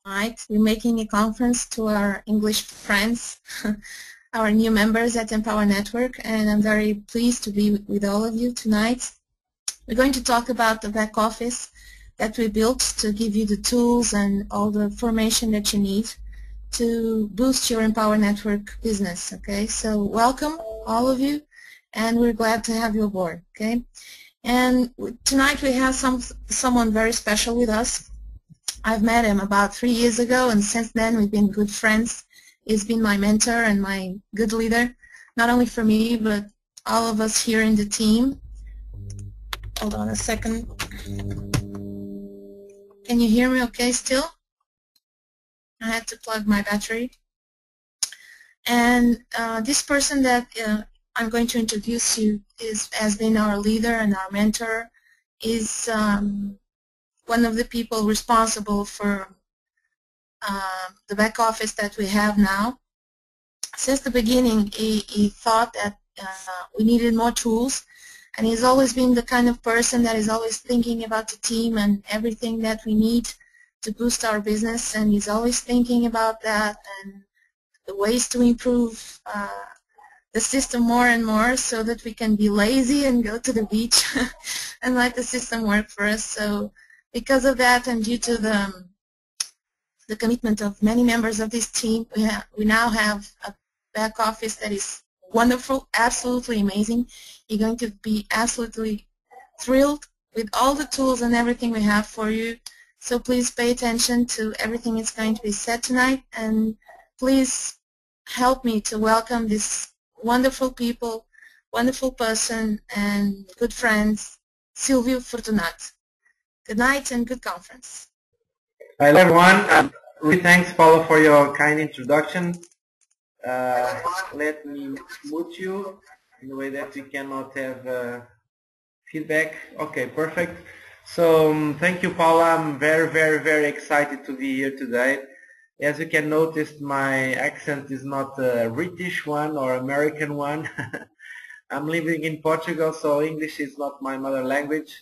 tonight. We're making a conference to our English friends, our new members at Empower Network, and I'm very pleased to be with all of you tonight. We're going to talk about the back office that we built to give you the tools and all the information that you need to boost your Empower Network business. Okay, so welcome all of you, and we're glad to have you aboard. Okay, and tonight we have someone very special with us. I've met him about 3 years ago, and since then we've been good friends. He's been my mentor and my good leader, not only for me, but all of us here in the team. Hold on a second. Can you hear me okay still? I had to plug my battery. And this person that I'm going to introduce you has been our leader and our mentor, is one of the people responsible for the back office that we have now. Since the beginning, he thought that we needed more tools, and he's always been the kind of person that is always thinking about the team and everything that we need to boost our business, and he's always thinking about that and the ways to improve the system more and more so that we can be lazy and go to the beach and let the system work for us. So because of that, and due to the commitment of many members of this team, we now have a back office that is wonderful, absolutely amazing. You're going to be absolutely thrilled with all the tools and everything we have for you. So please pay attention to everything that's going to be said tonight, and please help me to welcome this wonderful people, wonderful person, and good friends, Silvio Fortunato. Good night and good conference. Hello everyone, really thanks Paulo for your kind introduction. Let me mute you in a way that we cannot have feedback. Okay, perfect. So thank you, Paula. I'm very excited to be here today. As you can notice, my accent is not a British one or American one. I'm living in Portugal, so English is not my mother language.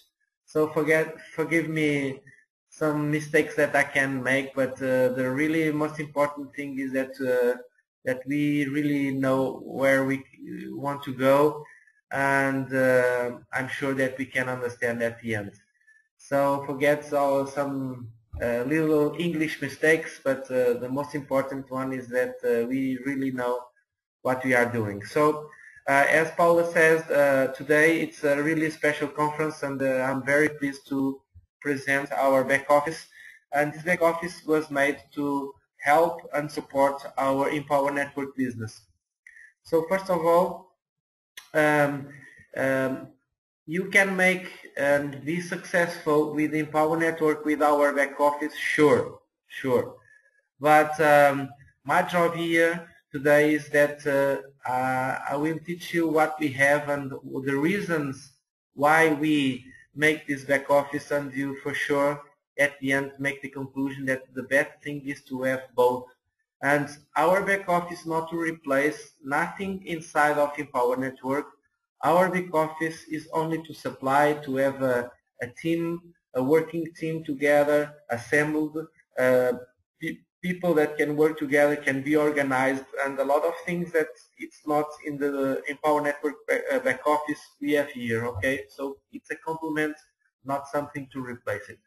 So forgive me some mistakes that I can make, but the really most important thing is that that we really know where we want to go, and I'm sure that we can understand at the end. So forget some little English mistakes, but the most important one is that we really know what we are doing. So as Paula says, today it's a really special conference, and I'm very pleased to present our back office. And this back office was made to help and support our Empower Network business. So first of all, you can make and be successful with Empower Network with our back office, sure. But my job here today is that I will teach you what we have and the reasons why we make this back office, and you for sure at the end make the conclusion that the best thing is to have both. And our back office not to replace nothing inside of Empower Network. Our back office is only to supply, to have a team, a working team together, assembled, people that can work together, can be organized, and a lot of things that it's not in the Empower Network back office we have here, okay? So it's a complement, not something to replace it.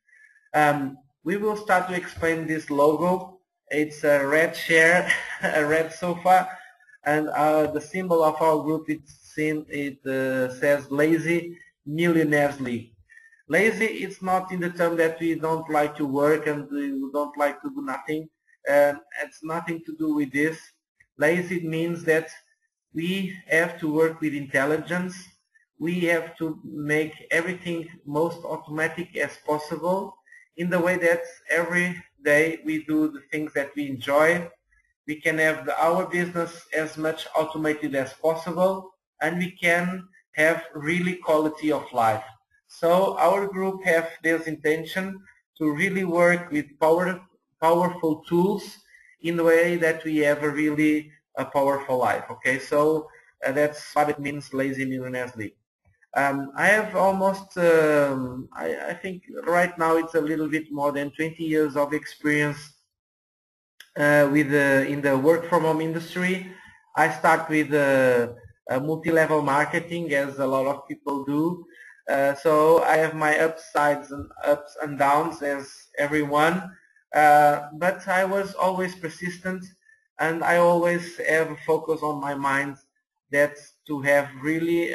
We will start to explain this logo. It's a red chair, a red sofa, and the symbol of our group, it says Lazy Millionaires League. Lazy, it's not in the term that we don't like to work and we don't like to do nothing. It's nothing to do with this. Lazy means that we have to work with intelligence. We have to make everything most automatic as possible, in the way that every day we do the things that we enjoy. We can have our business as much automated as possible, and we can have really quality of life. So our group have this intention to really work with powerful tools in the way that we have a really powerful life. Okay, so that's what it means, Lazy Millionaires League. I have almost, I think right now it's a little bit more than 20 years of experience in the work from home industry. I start with multi-level marketing, as a lot of people do. So I have my ups and downs as everyone. But I was always persistent, and I always have a focus on my mind that to have really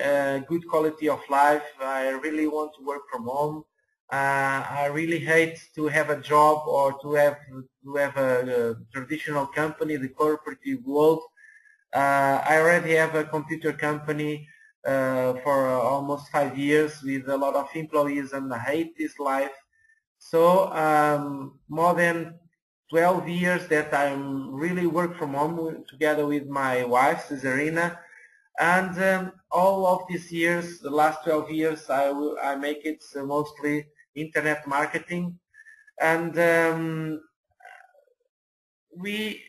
good quality of life. I really want to work from home. I really hate to have a job or to have a traditional company, the corporative world. I already have a computer company for almost 5 years with a lot of employees, and I hate this life. So more than 12 years that I'm really work from home together with my wife, Cesarina. And all of these years, the last 12 years, I make it mostly internet marketing. And we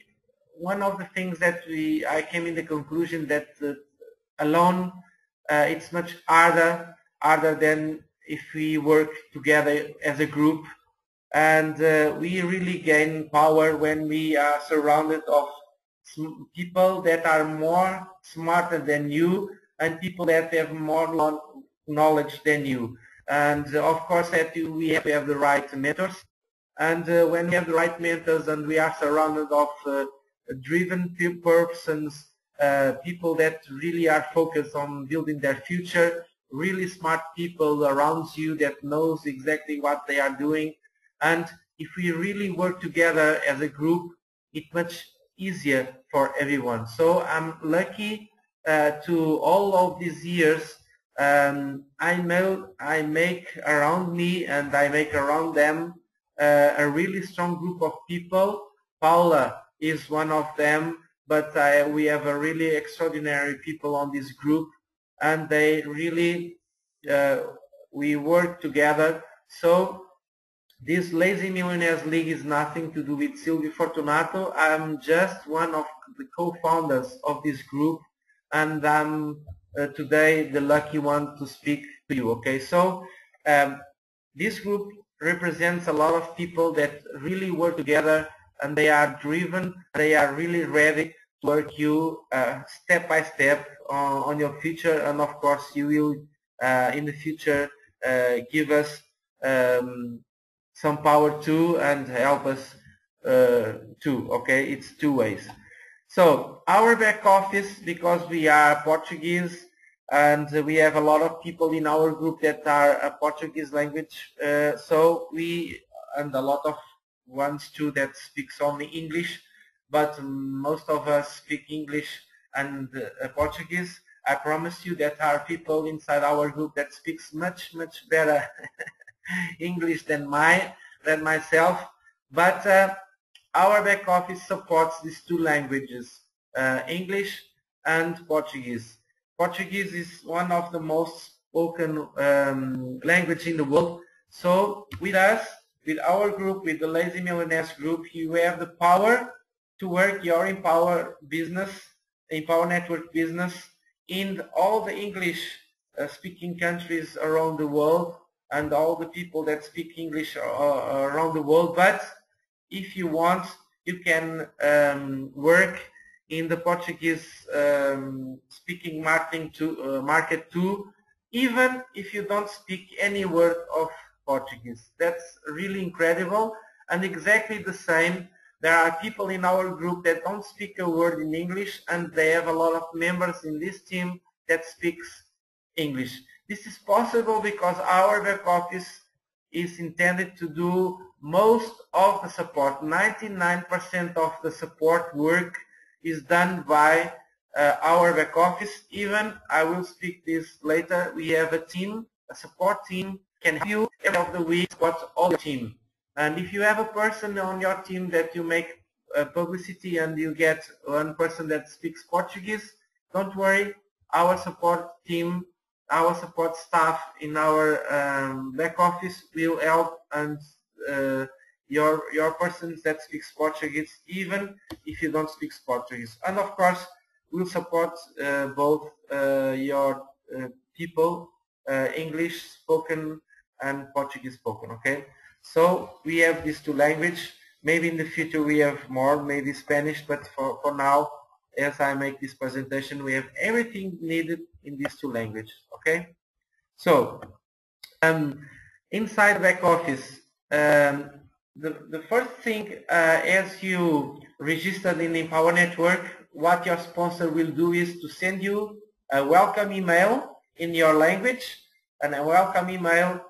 one of the things that I came in the conclusion that alone it's much harder than if we work together as a group, and we really gain power when we are surrounded of people that are more smarter than you and people that have more knowledge than you. And of course that we have to have the right mentors, and when we have the right mentors and we are surrounded of driven persons, people that really are focused on building their future, really smart people around you that knows exactly what they are doing. And if we really work together as a group, it's much easier for everyone. So I'm lucky to all of these years. I know I make around me and I make around them a really strong group of people. Paula is one of them, but we have a really extraordinary people on this group, and they really we work together. So this Lazy Millionaires League is nothing to do with Silvio Fortunato. I'm just one of the co-founders of this group, and I'm today the lucky one to speak to you. Okay, so this group represents a lot of people that really work together, and they are driven, they are really ready to work you step by step on your future, and of course you will in the future give us some power too and help us too. Okay, it's two ways. So our back office, because we are Portuguese and we have a lot of people in our group that are Portuguese language, so we, and a lot of ones too that speaks only English, but most of us speak English and Portuguese. I promise you that there are people inside our group that speaks much better English than myself, but our back office supports these two languages, English and Portuguese. Portuguese is one of the most spoken language in the world. So with us, with our group, with the Lazy Millionaires group, you have the power to work your Empower business, Empower Network business in all the English speaking countries around the world, and all the people that speak English around the world. But if you want, you can work in the Portuguese speaking market too, even if you don't speak any word of Portuguese. That's really incredible. And exactly the same, there are people in our group that don't speak a word in English, and they have a lot of members in this team that speaks English. This is possible because our back office is intended to do most of the support. 99% of the support work is done by our back office. Even, I will speak this later, we have a team, a support team, can help you every of the week support all your team. And if you have a person on your team that you make publicity and you get one person that speaks Portuguese, don't worry, our support team, our support staff in our back office will help, and your persons that speaks Portuguese, even if you don't speak Portuguese. And of course, we'll support both your people, English spoken and Portuguese spoken. Okay, so we have these two languages. Maybe in the future we have more, maybe Spanish, but for now, as I make this presentation, we have everything needed in these two languages, okay? So, inside back office, the first thing, as you registered in the Empower Network, what your sponsor will do is to send you a welcome email in your language, and a welcome email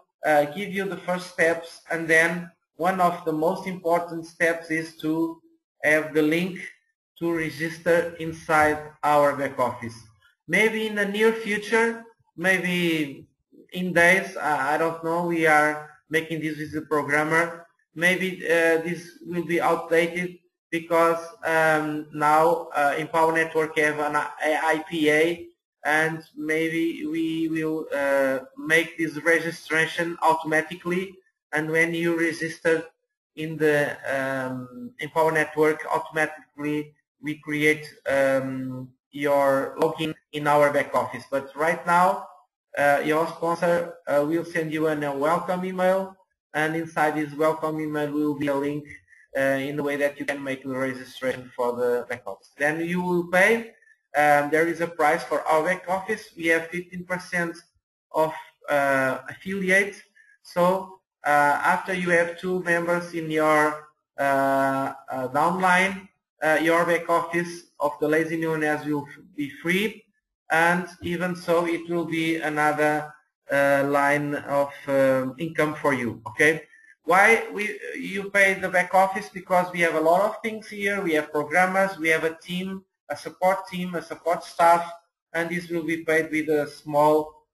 give you the first steps, and then one of the most important steps is to have the link to register inside our back office. Maybe in the near future, maybe in days, I don't know, we are making this with the programmer. Maybe this will be outdated because now Empower Network have an IPA, and maybe we will make this registration automatically, and when you register in the Empower Network, automatically we create your login in our back office. But right now, your sponsor will send you a welcome email, and inside this welcome email will be a link in the way that you can make the registration for the back office. Then you will pay. There is a price for our back office. We have 15% of affiliate. So after you have 2 members in your downline, your back office of the Lazy Millionaires will be free, and even so it will be another line of income for you. Okay, why you pay the back office? Because we have a lot of things here. We have programmers, we have a team, a support team, a support staff, and this will be paid with a small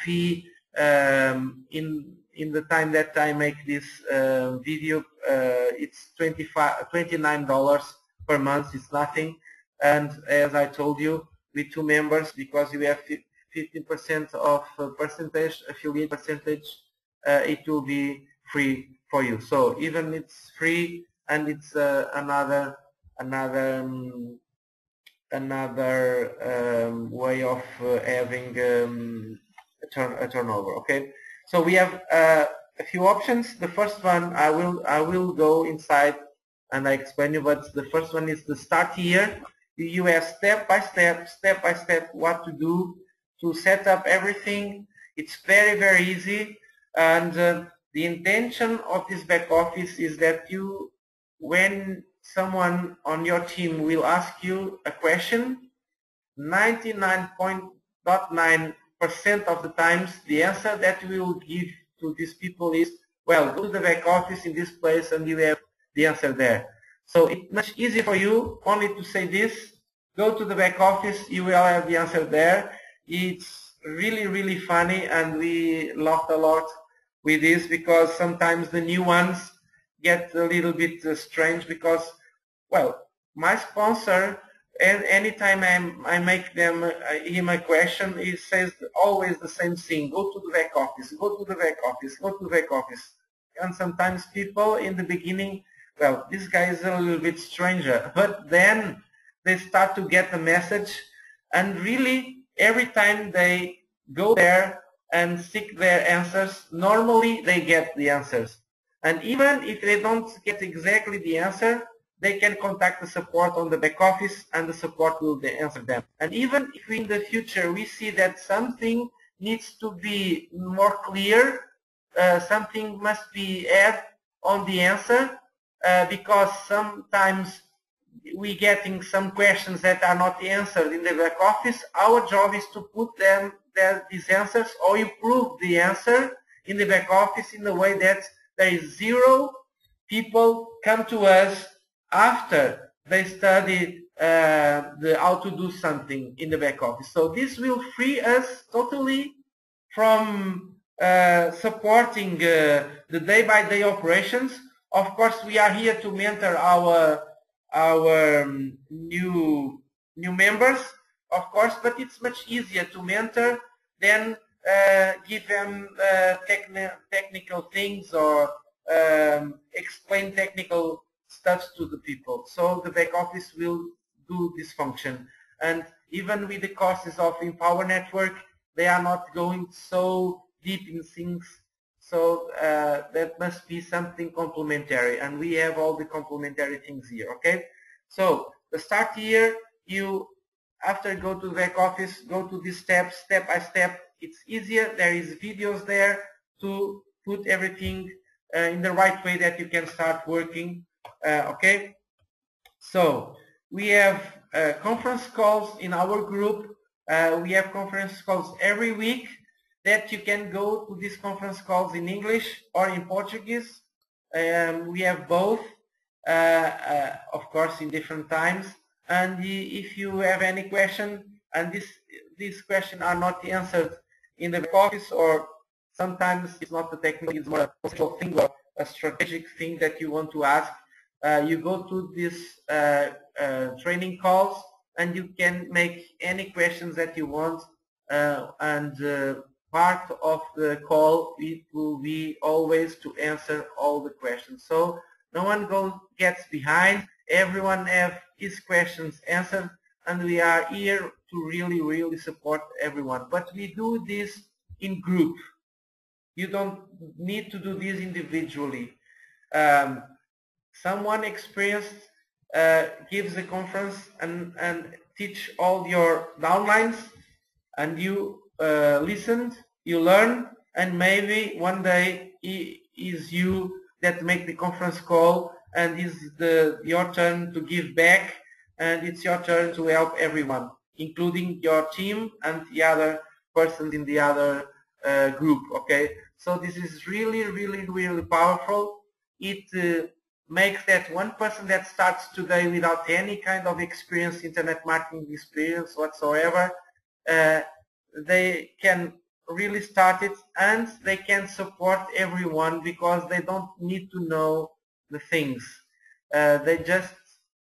fee in the time that I make this video. It's $29 per month. It's nothing. And as I told you, with 2 members, because we have 15% of affiliate percentage, it will be free for you. So even it's free, and it's another way of having a turnover. Okay, so we have a few options. The first one I will go inside and I explain you, but the first one is the start here. You have step by step what to do to set up everything. It's very easy, and the intention of this back office is that you, when someone on your team will ask you a question, 99.9% of the times the answer that we will give to these people is, well, go to the back office in this place and you have the answer there. So it's much easier for you only to say this: go to the back office, you will have the answer there. It's really funny, and we laughed a lot with this, because sometimes the new ones get a little bit strange, because, well, my sponsor, and anytime I make him a question, he says always the same thing: go to the back office, go to the back office, go to the back office. And sometimes people in the beginning, well, this guy is a little bit stranger, but then they start to get the message, and really every time they go there and seek their answers, normally they get the answers. And even if they don't get exactly the answer, they can contact the support on the back office, and the support will answer them. And even if in the future we see that something needs to be more clear, something must be added on the answer, because sometimes we getting some questions that are not answered in the back office. Our job is to put these answers, or improve the answer in the back office in the way that there is 0 people come to us after they study how to do something in the back office. So this will free us totally from supporting the day-by-day operations. Of course, we are here to mentor our new members, of course, but it's much easier to mentor than give them technical things, or explain technical stuff to the people. So the back office will do this function. And even with the courses of Empower Network, they are not going so deep in things. So that must be something complementary, and we have all the complementary things here. Okay, so the start here, you after go to the back office, go to this steps step by step. It's easier. There is videos there to put everything in the right way that you can start working. Okay, so we have conference calls in our group. We have conference calls every week that you can go to these conference calls in English or in Portuguese. We have both, of course, in different times. And if you have any question, and these questions are not answered in the back office, or sometimes it's not a technical, it's more a conceptual thing or a strategic thing that you want to ask, you go to these training calls and you can make any questions that you want, and part of the call it will be always to answer all the questions. So no one gets behind, everyone have his questions answered, and we are here to really support everyone. But we do this in group. You don't need to do this individually. Someone experienced gives a conference and teach all your downlines, and you listened, you learn, and maybe one day is you that make the conference call, and is your turn to give back, and it's your turn to help everyone, including your team and the other persons in the other group. Okay, so this is really powerful. It makes that one person that starts today without any kind of experience, internet marketing experience whatsoever, they can really start it, and they can support everyone because they don't need to know the things. They just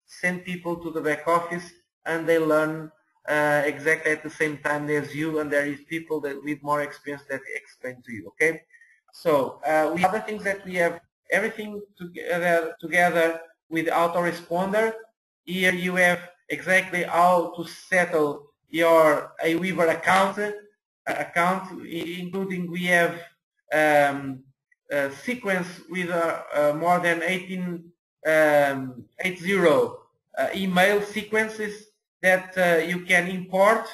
send people to the back office and they learn exactly at the same time as you, and there is people that with more experience that explain to you. Okay, so we have other things that we have everything together with autoresponder. Here you have exactly how to settle your Aweaver account, including we have a sequence with more than 80 email sequences that you can import.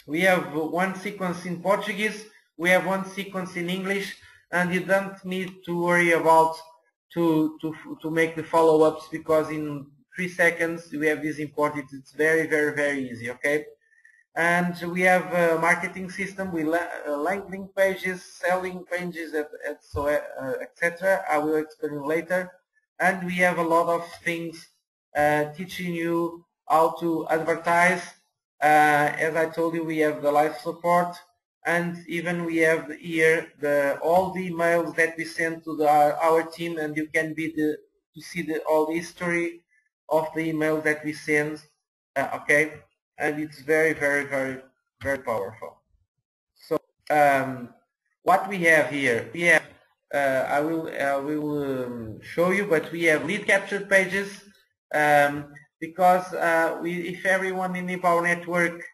We have one sequence in Portuguese, we have one sequence in English, and you don't need to worry about to make the follow-ups, because in 3 seconds we have this imported. It's very easy. Okay, and we have a marketing system with landing pages, selling pages, etc. I will explain later. And we have a lot of things teaching you how to advertise. As I told you, we have the live support, and even we have here all the emails that we send to our team, and you can see all the history of the emails that we send. Okay, and it's very powerful. So what we have here, we have I will show you, but we have lead capture pages, because if everyone in the Empower Network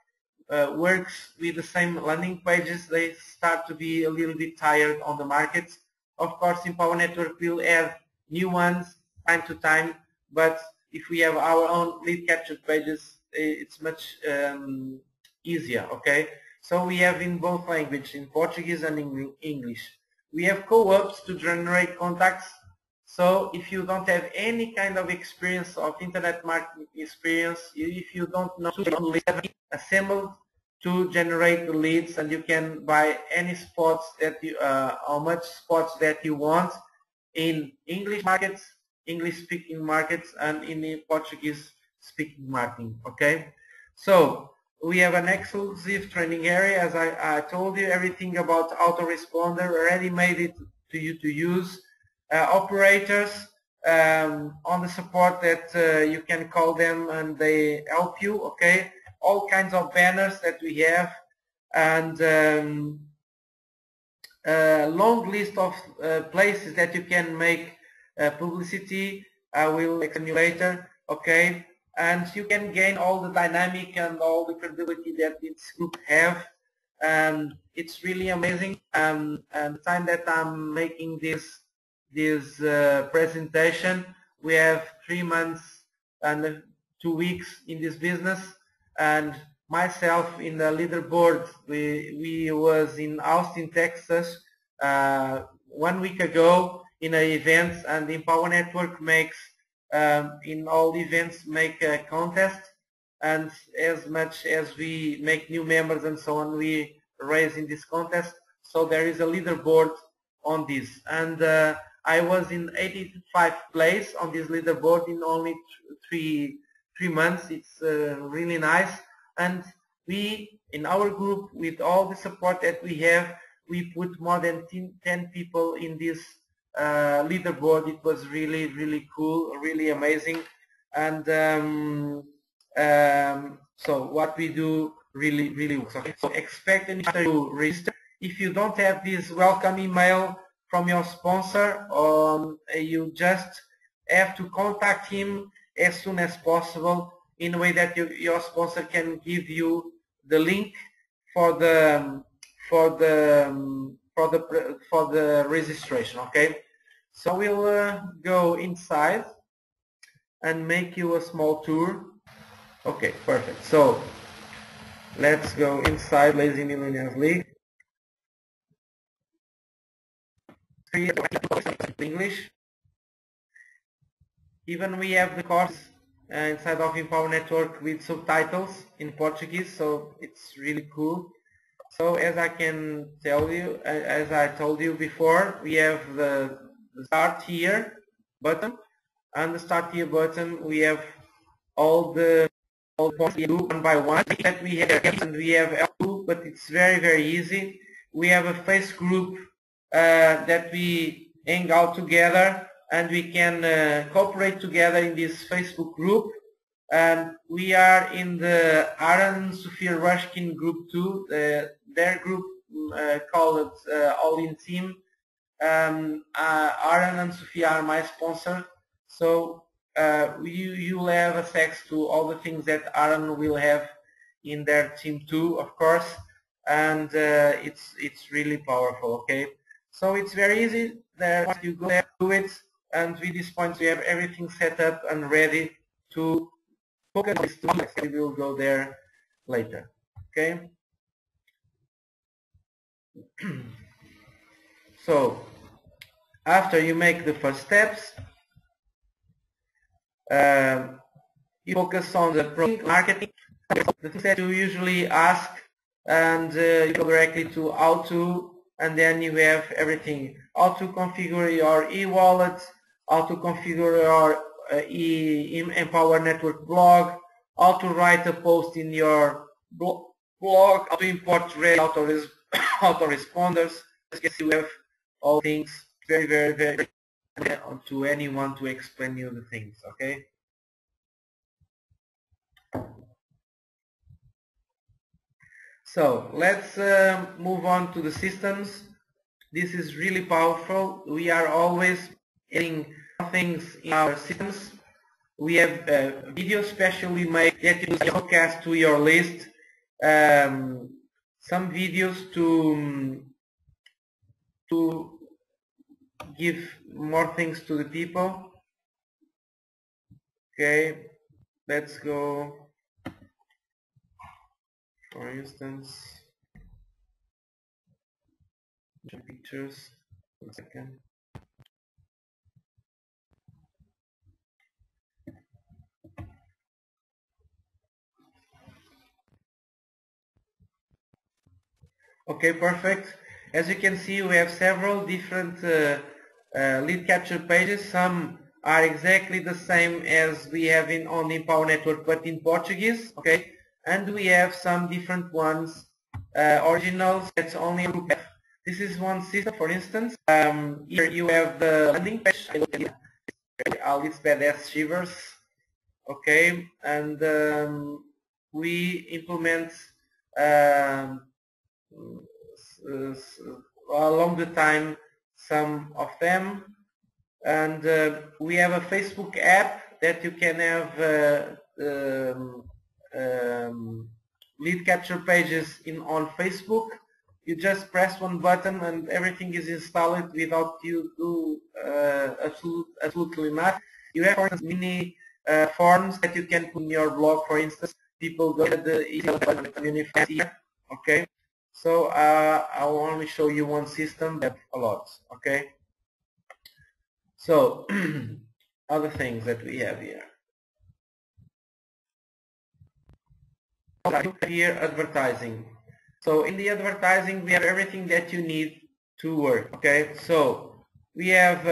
works with the same landing pages, they start to be a little bit tired on the market. Of course, Empower Network will add new ones time to time, but if we have our own lead capture pages, it's much easier. Okay, so we have in both languages, in Portuguese and in English. We have co-ops to generate contacts. So if you don't have any kind of experience of internet marketing experience, if you don't know to assembled to generate the leads, and you can buy any spots that you how much spots that you want in English markets, English speaking markets, and in the Portuguese speaking marketing. Okay, so we have an exclusive training area. As I told you, everything about autoresponder already made it to you to use. Operators on the support that you can call them and they help you. Okay, all kinds of banners that we have, and a long list of places that you can make publicity. I will explain you later. Okay, and you can gain all the dynamic and all the credibility that this group have. It's really amazing. And the time that I'm making this this presentation. We have 3 months and 2 weeks in this business, and myself in the leaderboard, we was in Austin, Texas 1 week ago in an event, and the Empower Network makes in all events make a contest, and as much as we make new members and so on, we raise in this contest. So there is a leaderboard on this, and I was in 85th place on this leaderboard in only three months. It's really nice, and we in our group, with all the support that we have, we put more than 10 people in this leaderboard. It was really cool, really amazing, and so what we do really works. Okay, so expect to register. If you don't have this welcome email from your sponsor, you just have to contact him as soon as possible in a way that your sponsor can give you the link for the registration. Okay, so we'll go inside and make you a small tour. Okay, perfect. So let's go inside Lazy Millionaires League. English. Even we have the course inside of Empower Network with subtitles in Portuguese, so it's really cool. So as I can tell you, as I told you before, we have the Start Here button, and the Start Here button we have all the points we do one by one that we have, and we have L2, but it's very easy. We have a face group that we hang out together, and we can cooperate together in this Facebook group. And we are in the Aaron Sophia Rushkin group too. Their group called All In Team. Aaron and Sophia are my sponsor, so you will have access to all the things that Aaron will have in their team too, of course, and it's really powerful. Okay, so it's very easy. There, once you go there, do it, and with this point we have everything set up and ready to focus on this. We will go there later. Okay. So after you make the first steps, you focus on the marketing, the things that you usually ask, and you go directly to how to, and then you have everything: how to configure your e-wallet, how to configure your Empower Network blog, how to write a post in your blog, how to import ready autoresponders. You have all things very to anyone to explain you the things. Okay. So let's move on to the systems. This is really powerful. We are always adding things in our systems. We have videos specially made that you can broadcast to your list. Some videos to give more things to the people. Okay, let's go. For instance, pictures. 1 second. Okay, perfect. As you can see, we have several different lead capture pages. Some are exactly the same as we have on the Empower Network, but in Portuguese. Okay, and we have some different ones, originals that's only in group F. This is one system, for instance. Here you have the landing page. It's badass shivers. Okay, and we implement along the time some of them, and we have a Facebook app that you can have lead capture pages on Facebook. You just press one button and everything is installed without you do absolutely nothing. You have, for instance, mini forms that you can put in your blog. For instance, people go to the email button here. Okay, so I will only show you one system, but a lot. Okay, so other things that we have here. Here advertising. So in the advertising we have everything that you need to work. Okay, so we have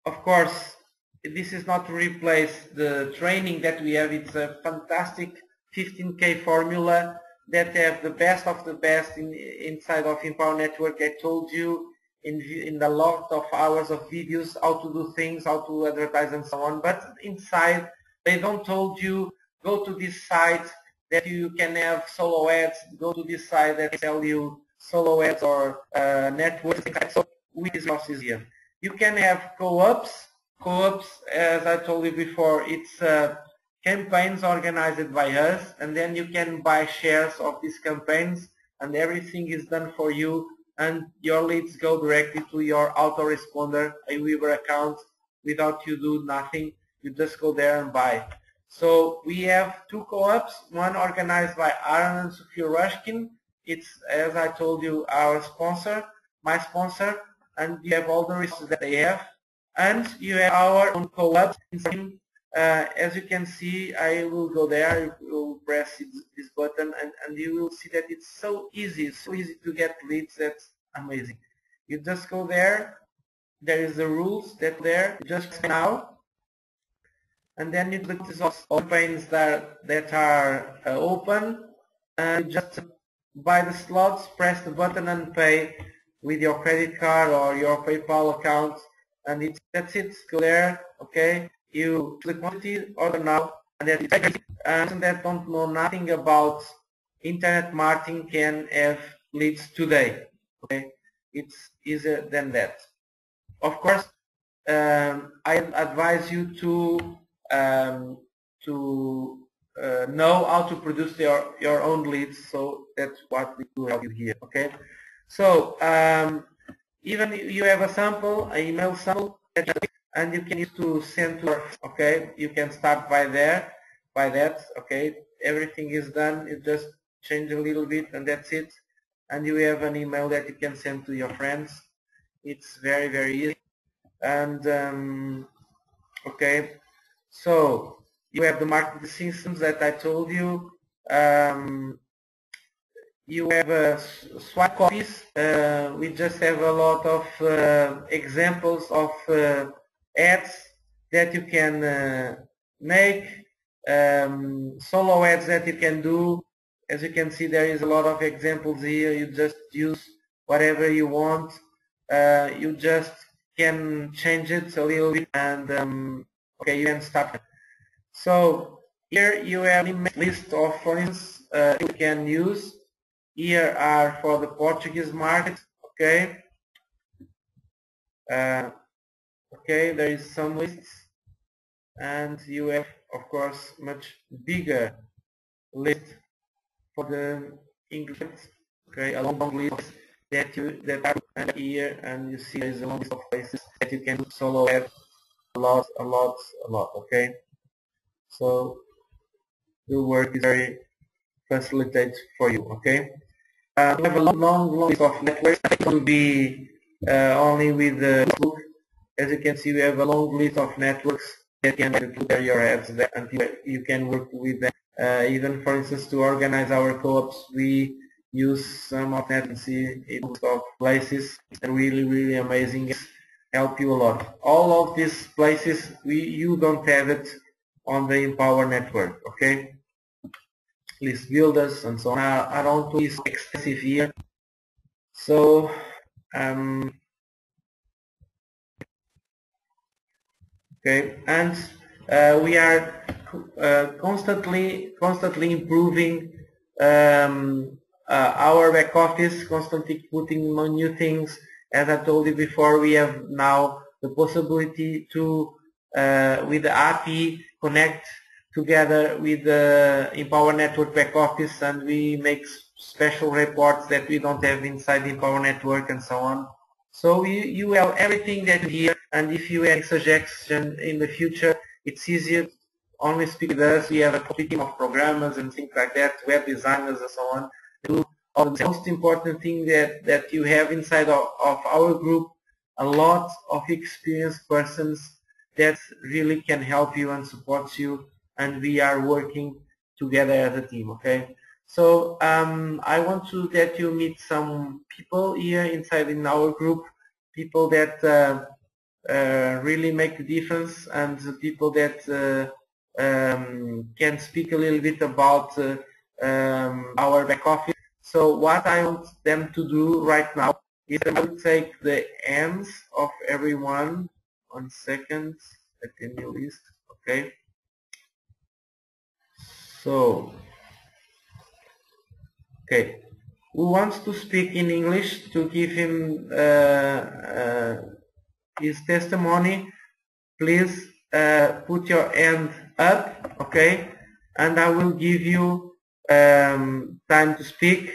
of course this is not to replace the training that we have. It's a fantastic 15K formula that have the best of the best inside of Empower Network. I told you in the lot of hours of videos how to do things, how to advertise and so on, but inside they don't told you go to this site that you can have solo ads, go to this site that tell you solo ads or networks. So with this process here, you can have co-ops. Co-ops, as I told you before, it's campaigns organized by us, and then you can buy shares of these campaigns, and everything is done for you, and your leads go directly to your autoresponder, a Weaver account, without you do nothing. You just go there and buy. So we have two co-ops, one organized by Aaron and Sophia Rushkin. It's, as I told you, our sponsor, my sponsor, and you have all the resources that they have. And you have our own co-op. As you can see, I will go there, I will press this button, and you will see that it's so easy to get leads. That's amazing. You just go there, there is the rules that there, just now. And then you click these campaigns that are open, and just buy the slots, press the button and pay with your credit card or your PayPal account, and that's it. Go there, okay? You click quantity, order now, and that's it. And that don't know nothing about internet marketing can have leads today. Okay, it's easier than that. Of course, I advise you to know how to produce your own leads, so that's what we do help you here. Okay, so even you have a sample, an email sample, and you can use to send to. Okay, you can start by that. Okay, everything is done. You just change a little bit, and that's it. And you have an email that you can send to your friends. It's very easy. And okay. So you have the marketing systems that I told you. You have Backoffice. We just have a lot of examples of ads that you can make, solo ads that you can do. As you can see, there is a lot of examples here. You just use whatever you want. You just can change it a little bit, and okay, you can start. So here you have a list of, for instance, you can use. Here are for the Portuguese market. Okay. Okay, there is some lists, and you have, of course, much bigger list for the English. Okay, a long list that are here, and you see there is a long list of places that you can solo add a lot. Okay, so the work is very facilitated for you. Okay, we have a long list of networks that will be only with Facebook. As you can see, we have a long list of networks that can put your ads there, and you can work with them. Even, for instance, to organize our co-ops, we use some of that and see it of places. It's really amazing. Help you a lot. All of these places, you don't have it on the Empower network. Okay, list builders and so on. I don't do this extensive here. So okay, and we are constantly improving our back office, constantly putting new things. As I told you before, we have now the possibility to, with the API, connect together with the Empower Network back office, and we make special reports that we don't have inside the Empower Network and so on. So you have everything that you hear, and if you have suggestion in the future, it's easier to only speak with us. We have a complete team of programmers and things like that, web designers and so on. The most important thing that you have inside of our group, a lot of experienced persons that really can help you and support you, and we are working together as a team, okay? So I want to that you meet some people here inside in our group, people that really make the difference, and people that can speak a little bit about our back office. So what I want them to do right now is I will take the hands of everyone. 1 second, let me list, okay? So, okay. Who wants to speak in English to give him his testimony? Please put your hand up, okay? And I will give you time to speak.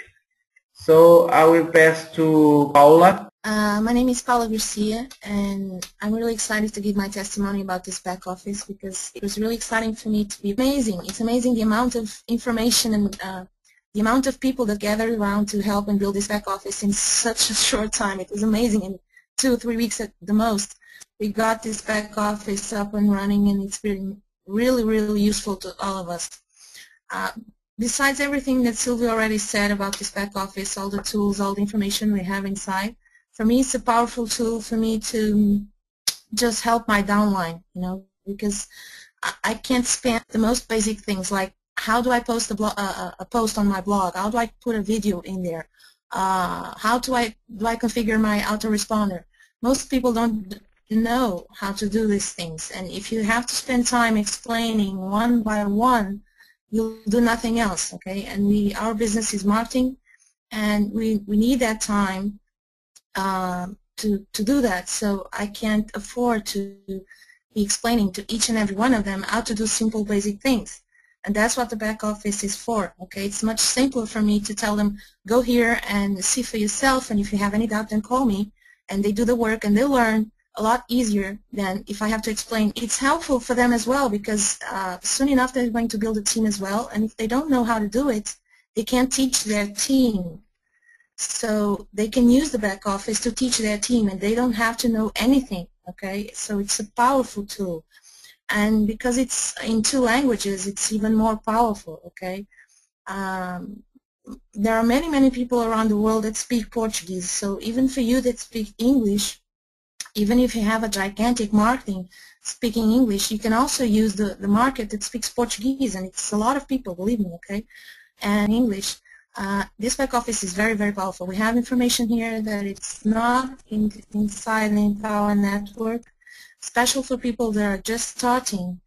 So I will pass to Paula. My name is Paula Garcia, and I'm really excited to give my testimony about this back office because it was really exciting for me to be amazing. It's amazing the amount of information and the amount of people that gathered around to help and build this back office in such a short time. It was amazing. In 2 or 3 weeks at the most, we got this back office up and running, and it's been really, really useful to all of us. Besides everything that Sylvia already said about this back office, all the tools, all the information we have inside, for me it's a powerful tool for me to just help my downline, you know, because I can't spend the most basic things like how do I post a post on my blog, how do I put a video in there, how do I configure my autoresponder. Most people don't know how to do these things, and if you have to spend time explaining one by one, you'll do nothing else, okay? And our business is marketing, and we need that time to do that. So I can't afford to be explaining to each and every one of them how to do simple basic things. And that's what the back office is for, okay? It's much simpler for me to tell them, go here and see for yourself, and if you have any doubt, then call me. And they do the work, and they learn a lot easier than if I have to explain. It's helpful for them as well because soon enough they're going to build a team as well, and if they don't know how to do it, they can't teach their team. So they can use the back office to teach their team, and they don't have to know anything, okay? So it's a powerful tool. And because it's in 2 languages, it's even more powerful, okay? There are many, many people around the world that speak Portuguese, so even for you that speak English, even if you have a gigantic marketing speaking English, you can also use the market that speaks Portuguese, and it's a lot of people, believe me, okay, and English. This back office is very, very powerful. We have information here that it's not inside the Empower Network, special for people that are just starting.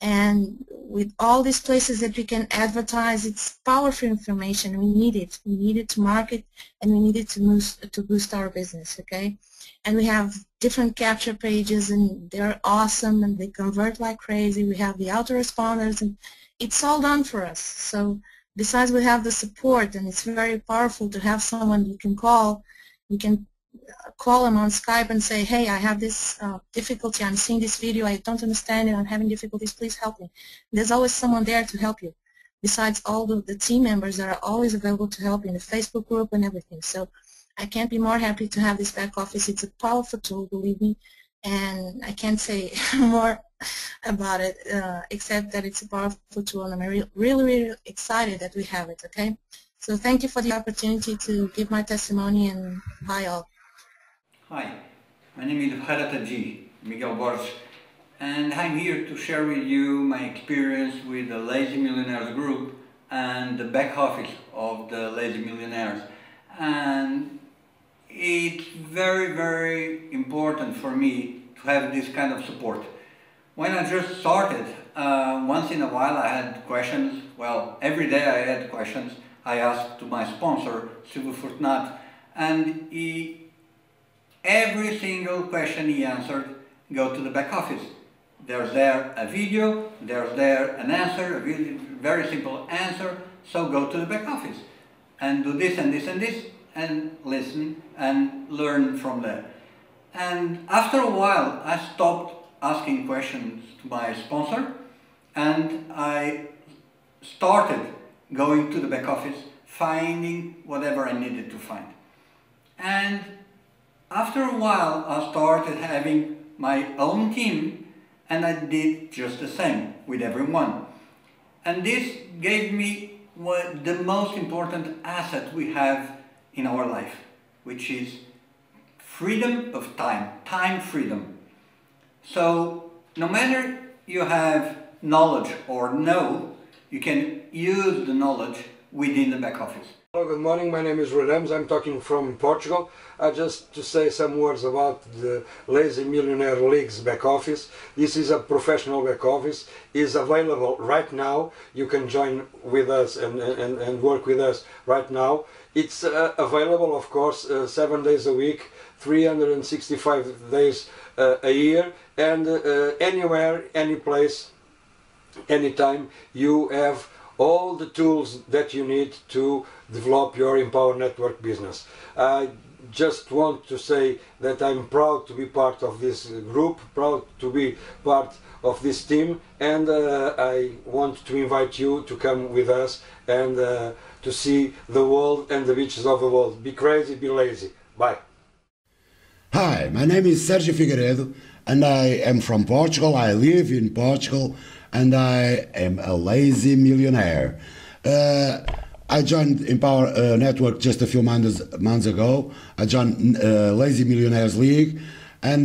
And with all these places that we can advertise, it's powerful information. We need it. We need it to market, and we need it to boost our business, okay? And we have different capture pages, and they're awesome, and they convert like crazy. We have the autoresponders, and it's all done for us. So besides, we have the support, and it's very powerful to have someone you can call. You can call them on Skype and say, hey, I have this difficulty, I'm seeing this video, I don't understand it, I'm having difficulties, please help me. There's always someone there to help you, besides all the team members that are always available to help you in the Facebook group and everything. So I can't be more happy to have this back office. It's a powerful tool, believe me, and I can't say more about it except that it's a powerful tool, and I'm really, really excited that we have it, okay? So thank you for the opportunity to give my testimony, and bye all. Hi, my name is Harataji Miguel Borges, and I'm here to share with you my experience with the Lazy Millionaires group and the back office of the Lazy Millionaires. And it's very, very important for me to have this kind of support. When I just started, once in a while I had questions. Well, every day I had questions. I asked to my sponsor, Silvio Fortunato, and every single question he answered, go to the back office. There's there a video, there's there an answer, a very simple answer, so go to the back office. and do this and this and this, and listen and learn from that. And after a while, I stopped asking questions to my sponsor, and I started going to the back office, finding whatever I needed to find. And after a while, I started having my own team, and I did just the same with everyone. And this gave me the most important asset we have in our life, which is freedom of time, time freedom. So no matter you have knowledge or no, you can use the knowledge within the back office. Hello, good morning. My name is Rui Ramos. I'm talking from Portugal. Just to say some words about the Lazy Millionaire League's back office. This is a professional back office. It's available right now. You can join with us and work with us right now. It's available, of course, 7 days a week, 365 days a year, and anywhere, any place, anytime. You have all the tools that you need to develop your Empower Network business. I just want to say that I'm proud to be part of this group, proud to be part of this team, and I want to invite you to come with us and to see the world and the beaches of the world. Be crazy, be lazy. Bye. Hi, my name is Sergio Figueiredo and I am from Portugal. I live in Portugal and I am a lazy millionaire. I joined Empower Network just a few months ago. I joined Lazy Millionaires League, and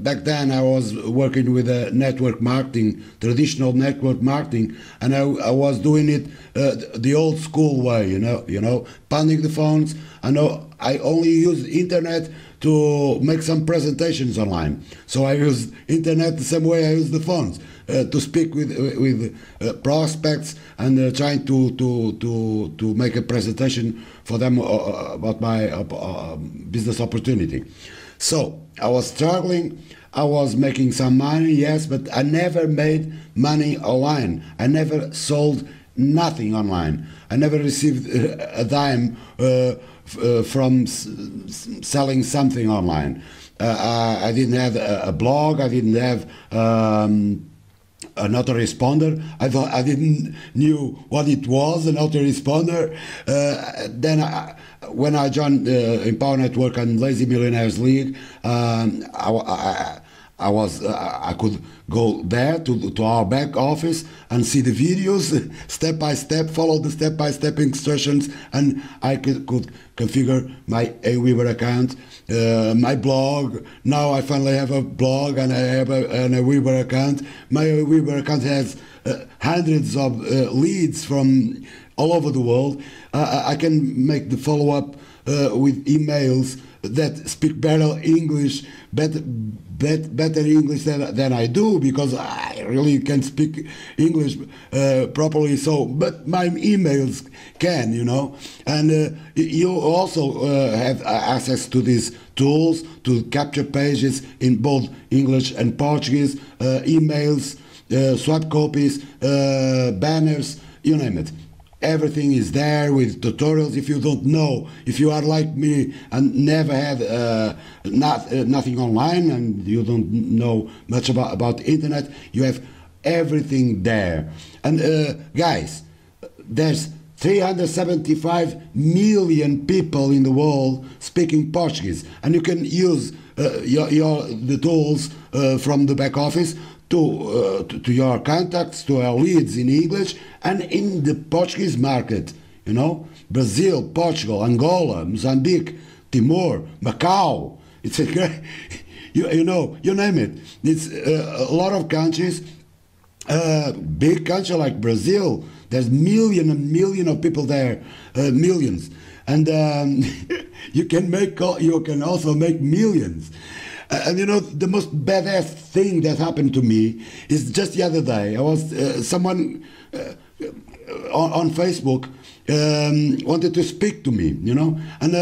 back then I was working with network marketing, traditional network marketing, and I was doing it the old school way, you know, pounding the phones. I only use internet to make some presentations online. So I use internet the same way I use the phones. To speak with prospects and trying to make a presentation for them about my business opportunity. So I was struggling, I was making some money, yes, but I never made money online. I never sold nothing online. I never received a dime from selling something online. I didn't have a blog, I didn't have an autoresponder. I didn't knew what it was, an autoresponder. Then when I joined Empower Network and Lazy Millionaires League, I could go there to our back office and see the videos step by step, follow the step by step instructions, and I could configure my Aweber account, my blog. Now I finally have a blog and I have an Aweber account. My Aweber account has hundreds of leads from all over the world. I can make the follow-up with emails that speak better English, better English than I do, because I really can't speak English properly. So, but my emails can, you know. And you also have access to these tools to capture pages in both English and Portuguese, emails, swap copies, banners, you name it. Everything is there with tutorials. If you don't know, if you are like me and never had nothing online and you don't know much about internet, you have everything there. And guys, there's 375 million people in the world speaking Portuguese, and you can use the tools from the back office to your contacts, to our leads in English and in the Portuguese market, you know, Brazil, Portugal, Angola, Mozambique, Timor, Macau. It's a great, you know, you name it. It's a lot of countries, big country like Brazil. There's million and million of people there, millions, and you can also make millions. And you know, the most badass thing that happened to me is just the other day. I was someone on Facebook wanted to speak to me, you know, and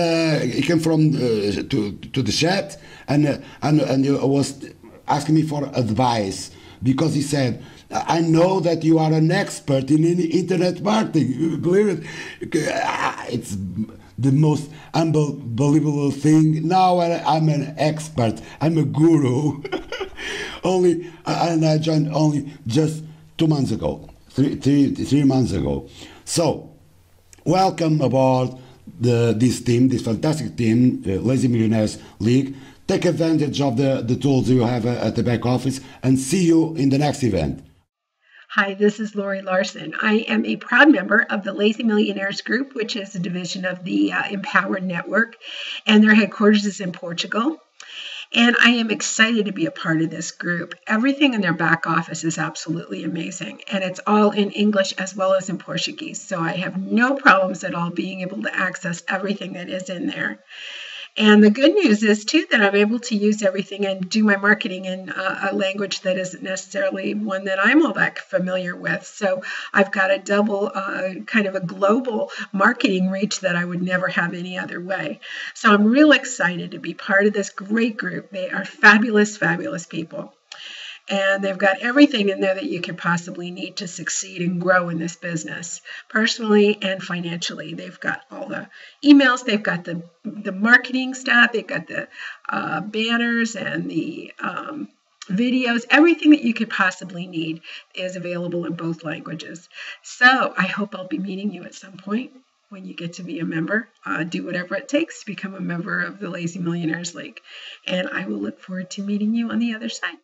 he came from to the chat and he was asking me for advice because he said, I know that you are an expert in internet marketing. Believe it. It's the most unbelievable thing. Now I'm an expert. I'm a guru. And I joined only just 2 months ago, three months ago. So, welcome aboard this team, this fantastic team, Lazy Millionaires League. Take advantage of the tools you have at the back office, and see you in the next event. Hi, this is Lori Larson. I am a proud member of the Lazy Millionaires Group, which is a division of the Empowered Network, and their headquarters is in Portugal. And I am excited to be a part of this group. Everything in their back office is absolutely amazing, and it's all in English as well as in Portuguese. So I have no problems at all being able to access everything that is in there. And the good news is, too, that I'm able to use everything and do my marketing in a language that isn't necessarily one that I'm all that familiar with. So I've got a double kind of a global marketing reach that I would never have any other way. So I'm real excited to be part of this great group. They are fabulous, fabulous people. And they've got everything in there that you could possibly need to succeed and grow in this business, personally and financially. They've got all the emails, they've got the marketing stuff, they've got the banners and the videos. Everything that you could possibly need is available in both languages. So I hope I'll be meeting you at some point when you get to be a member. Do whatever it takes to become a member of the Lazy Millionaires League. And I will look forward to meeting you on the other side.